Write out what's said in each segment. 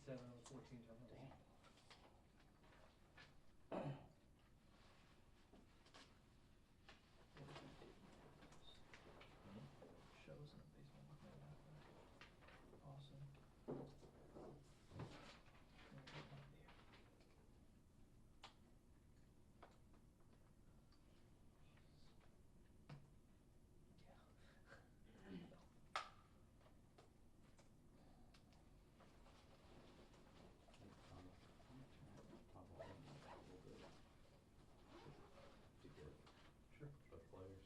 7 out of 14 times. Damn. Shows in the basement. Awesome. Sure. Both players.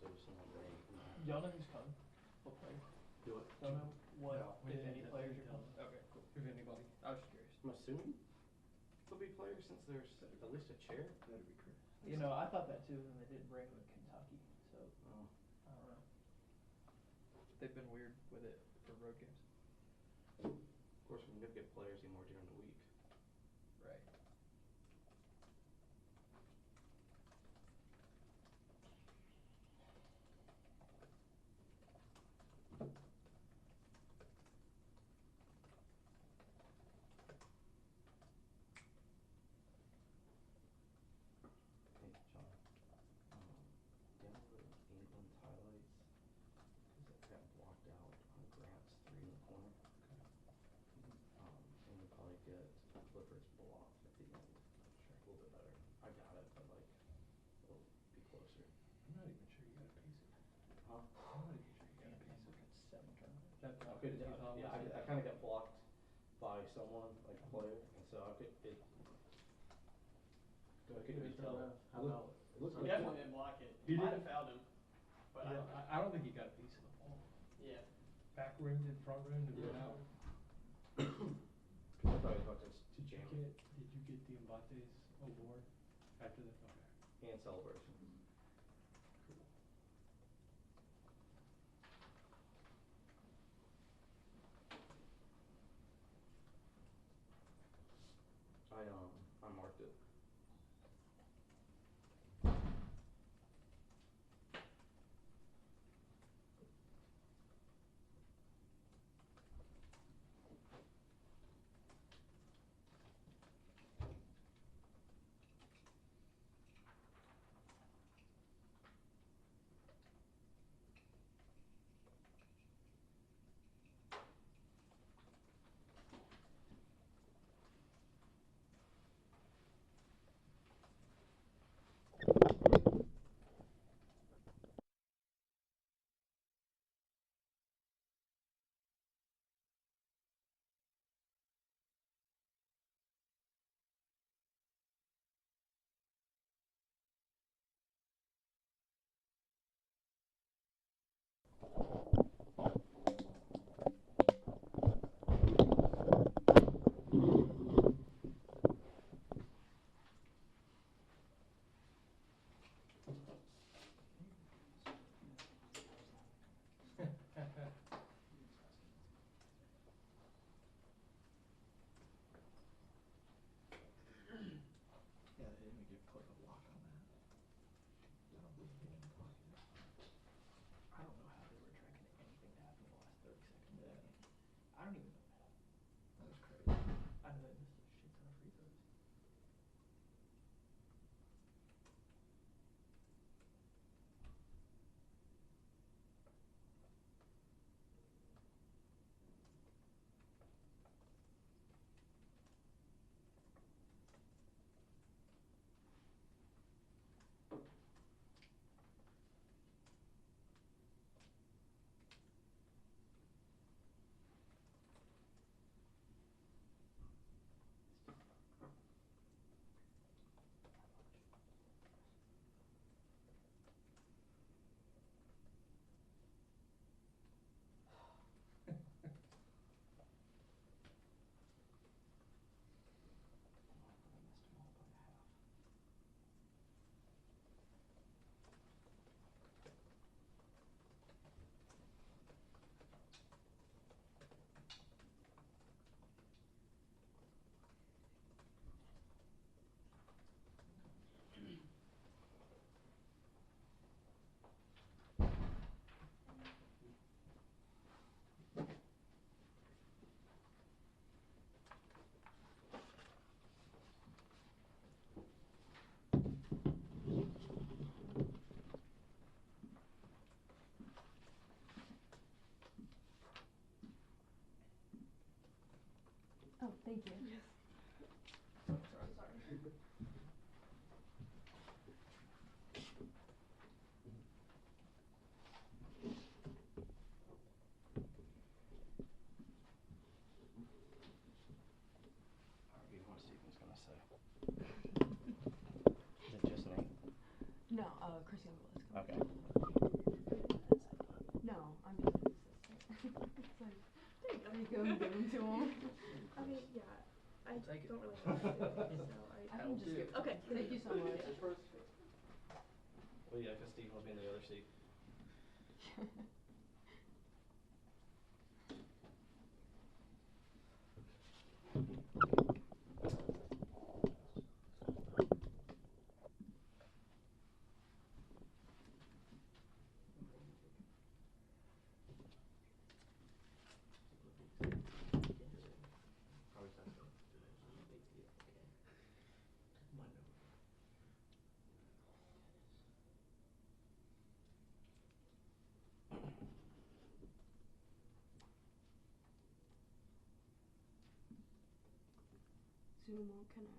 So someone ready. Y'all know who's coming? What player? Do it. Don't know what, No, we if didn't any get players are details. coming? Okay, cool. If anybody. I was just curious. I'm assuming there'll be players since there's at least a chair. That'd be Chris. You know, I thought that too, and they didn't bring him in Kentucky, so Oh. I don't know. They've been weird with it for road games. Of course, we never get players anymore during the week. Right. Hey, John. Download England's highlights because it got blocked out on Grant's 3 in the corner. And we'll probably get Clifford's blocked at the end. Sure. A little bit better. I got it, but like it'll be closer. I'm not even sure you got a piece of it. Huh? I'm not even sure you got a piece of it. 7 turnovers. That's how Okay, good you thought yeah, was. I kind of got blocked by someone, like a player, and so I could, it couldn't be tell. How It about looks He like definitely didn't block it. He Might did? have fouled him. But Yeah, I don't think he got a piece of the ball. yeah. Back rim and front rim to get Yeah. out. I thought he was about to jam Did you get the Mbate's award after the okay. and celebration. Cool. I marked it. Yeah, they didn't give Cliff a block on that. I don't think they didn't block it. I don't know how they were tracking anything to happen in the last 30 seconds. Yeah. I don't even know that. That was crazy. I know they missed a shit ton of free throws. Thank you. Sorry. You want to see what he's gonna say. Is it just me? No, Chris Youngblood is coming. Okay. No, I'm just his assistant. It's like, there you go. You go and give him to him. I mean, yeah, I Take it. don't really know what to do, so I I can just give it. Okay. Thank you so much. Well, yeah, because Steve will be in the other seat. Zoom won't connect.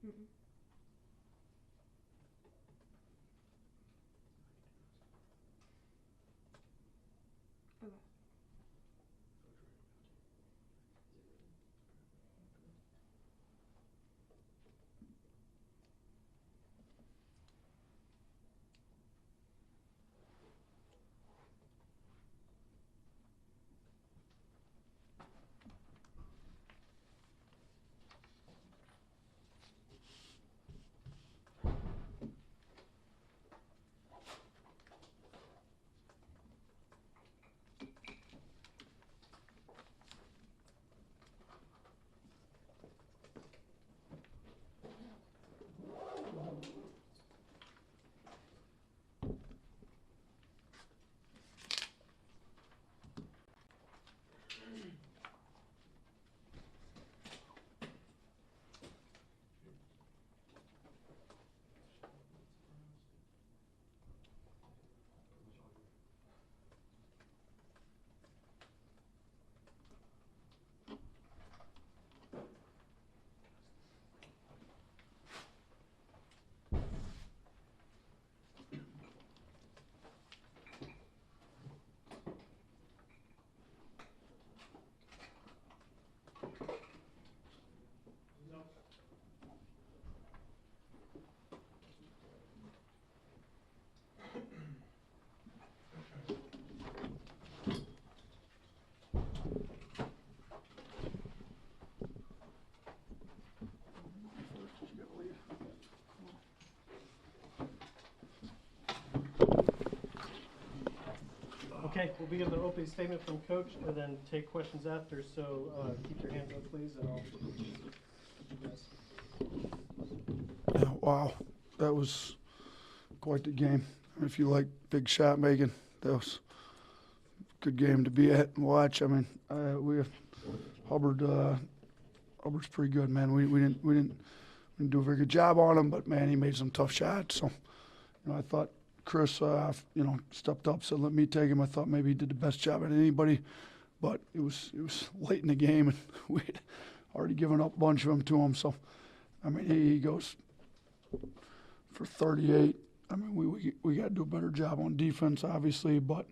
Mm-mm. Okay. Okay, we'll begin the opening statement from coach and then take questions after, so keep your hands up, please, and I'll. Yeah, wow, that was quite the game. If you like big shot making, that was a good game to be at and watch. I mean, we have Hubbard's pretty good, man. We didn't do a very good job on him, but man, he made some tough shots. So, I thought Chris, stepped up, said let me take him. I thought maybe he did the best job at anybody, but it was late in the game and we had already given up a bunch of them to him. So, I mean, he goes for 38. I mean, we got to do a better job on defense, obviously, but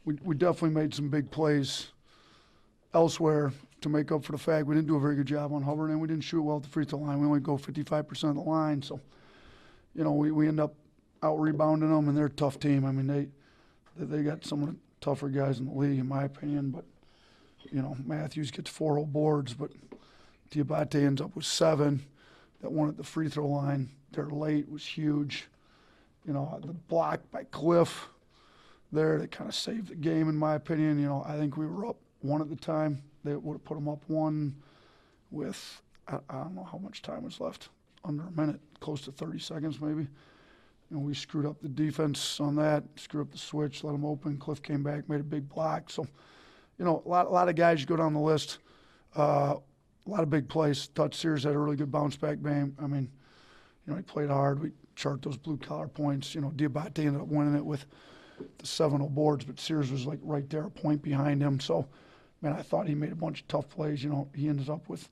we definitely made some big plays elsewhere to make up for the fact we didn't do a very good job on Hubbard and we didn't shoot well at the free throw line. We only go 55% of the line, so we end up out rebounding them, and they're a tough team. I mean, they got some of the tougher guys in the league, in my opinion. But Matthews gets 4 whole boards, but Diabate ends up with 7. That one at the free throw line, they're late, was huge. The block by Cliff there that kind of saved the game, in my opinion. I think we were up 1 at the time. They would have put them up 1 with, I don't know how much time was left, under a minute, close to 30 seconds maybe. We screwed up the defense on that, screwed up the switch, let them open. Cliff came back, made a big block. So, a lot of guys you go down the list. A lot of big plays. Thought Sears had a really good bounce back game. I mean, he played hard. We chart those blue collar points. Diabate ended up winning it with the 7 boards, but Sears was like right there, a point behind him. So, man, I thought he made a bunch of tough plays. You know, he ends up with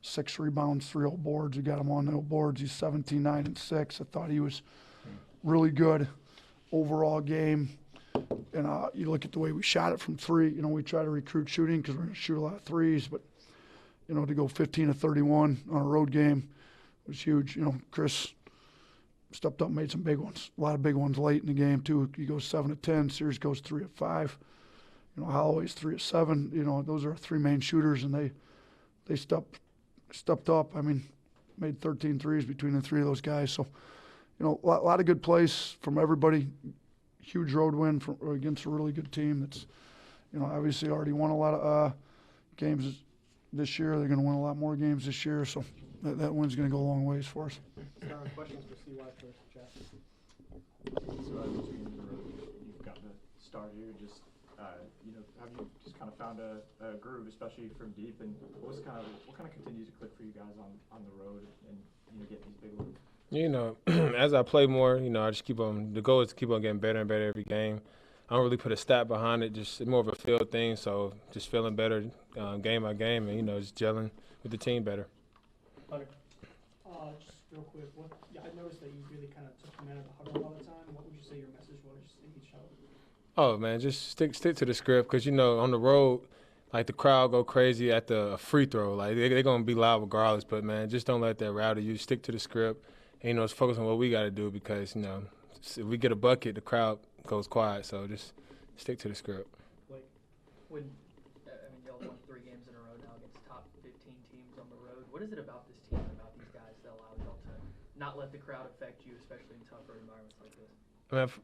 6 rebounds, 3 old boards. We got him on the old boards. He's 17, 9, and 6. I thought he was really good overall game. And you look at the way we shot it from 3. You know, we try to recruit shooting because we're going to shoot a lot of threes. But, you know, to go 15 of 31 on a road game was huge. You know, Chris stepped up, made some big ones. A lot of big ones late in the game, too. He goes 7 of 10. Sears goes 3 of 5. You know, Holloway's 3 of 7. You know, those are our 3 main shooters, and they stepped up. I mean, made 13 threes between the 3 of those guys. So, you know, a lot of good plays from everybody. Huge road win against a really good team that's, you know, obviously already won a lot of games this year. They're going to win a lot more games this year. So that win's going to go a long ways for us. Start with questions for CY first, Jack. So those games in a row, you've got to start here. Just you know, have you just kind of found a groove, especially from deep? And what kind of continues to click for you guys on the road and you know get these big ones? You know, as I play more, you know, I just keep on. The goal is to keep on getting better and better every game. I don't really put a stat behind it. Just more of a feel thing. So just feeling better game by game, and you know, just gelling with the team better. Hunter. Just real quick, I noticed that you really kind of took the man of the huddle all the time. What would you say your message was in each huddle? Oh man, just stick to the script, because you know on the road, like the crowd go crazy at the free throw. Like they're gonna be loud regardless. But man, just don't let that rattle you. Stick to the script. And, you know, just focus on what we got to do, because you know if we get a bucket, the crowd goes quiet. So just stick to the script. Like when I mean y'all won 3 games in a row now against top 15 teams on the road. What is it about this team and about these guys that allows y'all to not let the crowd affect you, especially in tougher environments like this? I mean,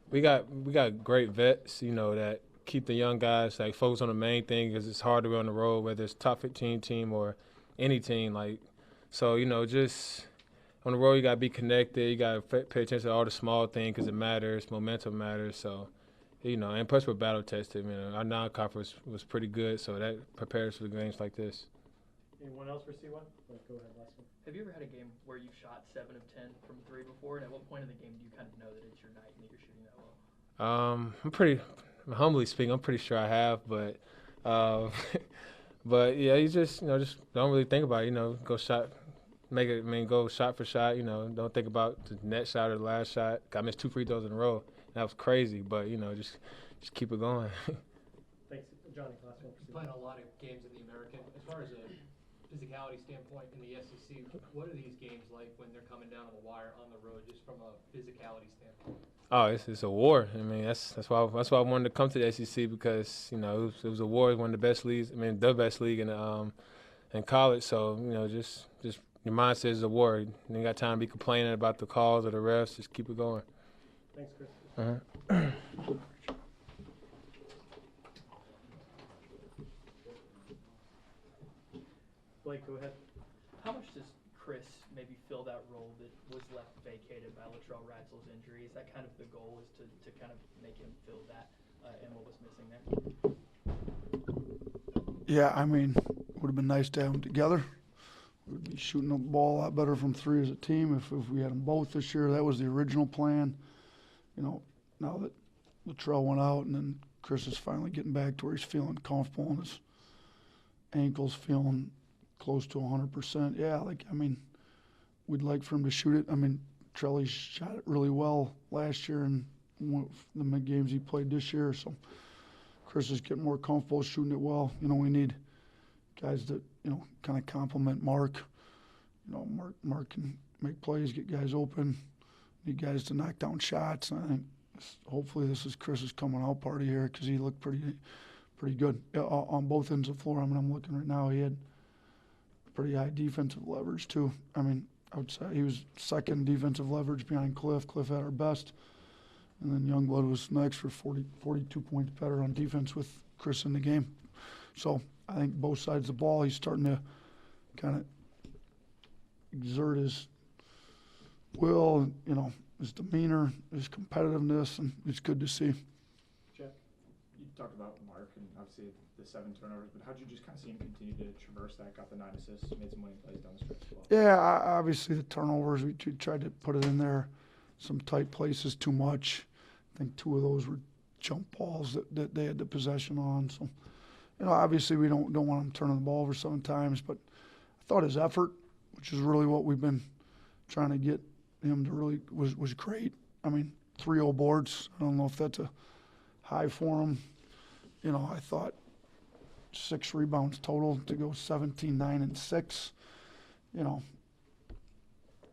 we got great vets, you know, that keep the young guys like focus on the main thing, because it's hard to be on the road, whether it's top 15 team or any team. Like, so you know, just on the road you gotta be connected. You gotta pay attention to all the small things because it matters. Momentum matters. So, you know, and plus we're battle tested. You know, our non-conference was pretty good, so that prepares for games like this. Anyone else for CY? Go ahead, last one. Have you ever had a game where you've shot 7 of 10 from 3 before? And at what point in the game do you kind of know that it's your night and that you're shooting that well? Humbly speaking, I'm pretty sure I have, but but yeah, you just don't really think about it. You know, go shot for shot. You know, don't think about the net shot or the last shot. I missed 2 free throws in a row. That was crazy, but you know, just keep it going. Thanks, Johnny. Last one. You're playing a lot of games in the American. As far as a physicality standpoint in the SEC, what are these games like when they're coming down on the wire on the road, just from a physicality standpoint? Oh, it's a war. I mean, that's why I wanted to come to the SEC, because you know it was a war. It was one of the best leagues. I mean, the best league in college. So you know, just your mindset is a war. You ain't got time to be complaining about the calls or the refs. Just keep it going. Thanks, Chris. Blake, go ahead. How much does Chris maybe fill that role that was left vacated by Latrell Ratzel's injury? Is that kind of the goal, is to kind of make him fill that and what was missing there? Yeah, I mean, it would have been nice to have them together. We'd be shooting the ball a lot better from 3 as a team if we had them both this year. That was the original plan. You know, now that Latrell went out and then Chris is finally getting back to where he's feeling comfortable and his ankle's feeling close to 100%. Yeah, I mean, we'd like for him to shoot it. I mean, Trelly shot it really well last year and the mid games he played this year. So Chris is getting more comfortable shooting it well. You know, we need guys that, you know, kind of complement Mark. You know, Mark can make plays, get guys open. Need guys to knock down shots. And I think hopefully this is Chris's coming out party here, because he looked pretty good on both ends of the floor. I mean, I'm looking right now. He had pretty high defensive leverage too. I mean, I would say he was second defensive leverage behind Cliff. Cliff had our best. And then Youngblood was next for 42 points better on defense with Chris in the game. So I think both sides of the ball, he's starting to kind of exert his will, you know, his demeanor, his competitiveness, and it's good to see. Jack, you talked about Mark and obviously the 7 turnovers, but how did you just kind of see him continue to traverse that, got the 9 assists, made some winning plays down the stretch as well? Yeah, obviously the turnovers, we tried to put it in there, some tight places too much. I think 2 of those were jump balls that they had the possession on. So, you know, obviously we don't want him turning the ball over 7 times, but I thought his effort, which is really what we've been trying to get him to really, was great. I mean, 3 boards. I don't know if that's a high for him. You know, I thought 6 rebounds total to go 17, 9, and 6. You know,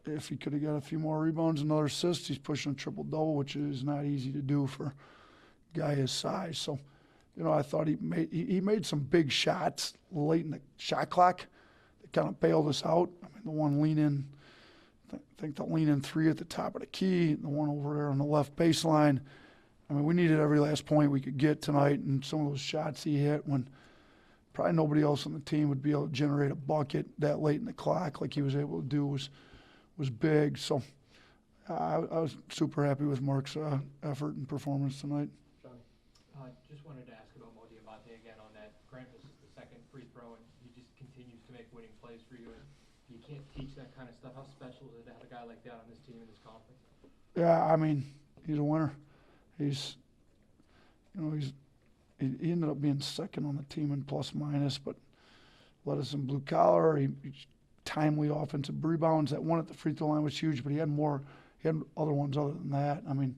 if he could have got a few more rebounds, another assist, he's pushing a triple-double, which is not easy to do for a guy his size. So, you know, I thought he made some big shots late in the shot clock that kind of bailed us out. I mean, the one lean-in, I think the lean-in 3 at the top of the key, the one over there on the left baseline. I mean, we needed every last point we could get tonight, and some of those shots he hit when probably nobody else on the team would be able to generate a bucket that late in the clock like he was able to do was big. So I was super happy with Mark's effort and performance tonight. Johnny? Just wanted to ask about Mo Diabate again on that. Granted, this is the second free throw, and he just continues to make winning plays for you. And you can't teach that kind of stuff. How special is it to have a guy like that on this team in this conference? Yeah, I mean, he's a winner. He's, you know, he ended up being second on the team in plus minus, but led us in blue collar. He's timely offensive rebounds. That one at the free throw line was huge, but he had other ones other than that. I mean,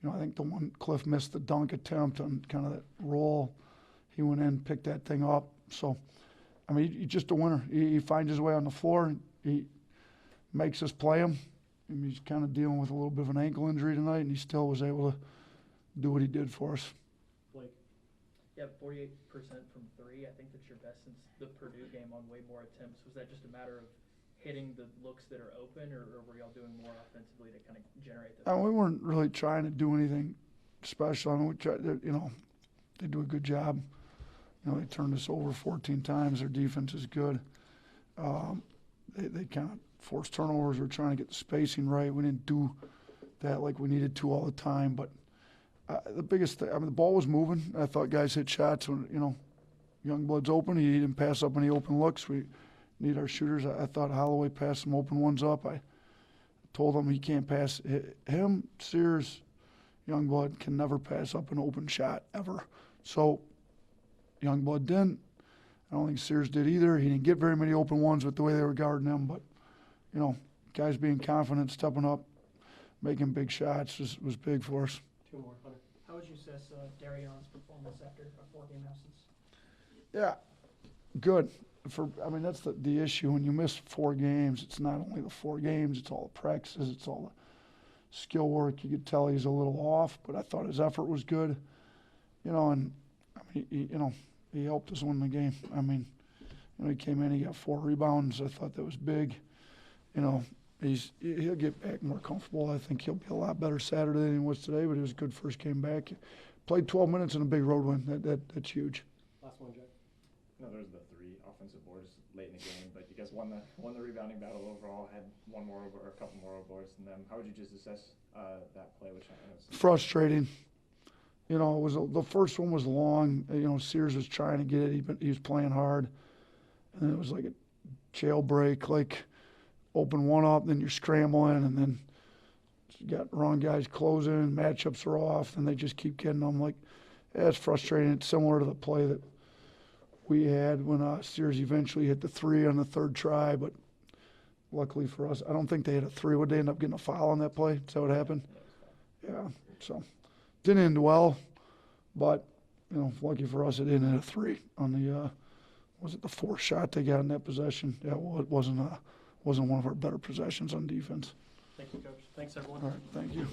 you know, I think the one Cliff missed the dunk attempt on kind of that roll. He went in, picked that thing up. So, I mean, he's just a winner. He finds his way on the floor. He makes us play him. I mean, he's kind of dealing with a little bit of an ankle injury tonight, and he still was able to do what he did for us. Blake? Yeah, 48% from 3. I think that's your best since the Purdue game on way more attempts. Was that just a matter of hitting the looks that are open, or were y'all doing more offensively to kind of generate those? We weren't really trying to do anything special. I mean, we tried to, you know, they do a good job. You know, they turned us over 14 times. Their defense is good. They kind of forced turnovers. We're trying to get the spacing right. We didn't do that like we needed to all the time. But the biggest thing, I mean, the ball was moving. I thought guys hit shots when, you know, Youngblood's open. He didn't pass up any open looks. We need our shooters. I thought Holloway passed some open ones up. I told him he can't pass. Him, Sears, Youngblood can never pass up an open shot ever. So Youngblood didn't. I don't think Sears did either. He didn't get very many open ones with the way they were guarding him. But, you know, guys being confident, stepping up, making big shots was big for us. 2 more, Hunter. How would you assess Darion's performance after a 4-game absence? Yeah, good. I mean, that's the issue. When you miss 4 games, it's not only the 4 games, it's all the practices, it's all the skill work. You could tell he's a little off, but I thought his effort was good. You know, and I mean, he helped us win the game. I mean, you know, he came in, he got 4 rebounds. I thought that was big. You know, he'll get back more comfortable. I think he'll be a lot better Saturday than he was today, but it was a good first game back. Played 12 minutes in a big road win. That's huge. Last one, Jack. No, there's the 3 offensive boards late in the game, but you guys won the rebounding battle overall, had one more over, or a couple more boards than them. How would you just assess that play? Which I know is Frustrating. You know, the first one was long. You know, Sears was trying to get it. He was playing hard, and it was like a jailbreak. Like open one up, then you're scrambling, and then you got wrong guys closing. Matchups are off, and they just keep getting them. Like, yeah, it's frustrating. It's similar to the play that we had when Sears eventually hit the 3 on the 3rd try, but luckily for us, I don't think they hit a 3. Would they end up getting a foul on that play? Is that what happened? Yeah. So didn't end well, but you know, lucky for us, it didn't hit a 3 on the was it the 4th shot they got in that possession? Yeah, well, it wasn't one of our better possessions on defense. Thank you, Coach. Thanks, everyone. All right, thank you.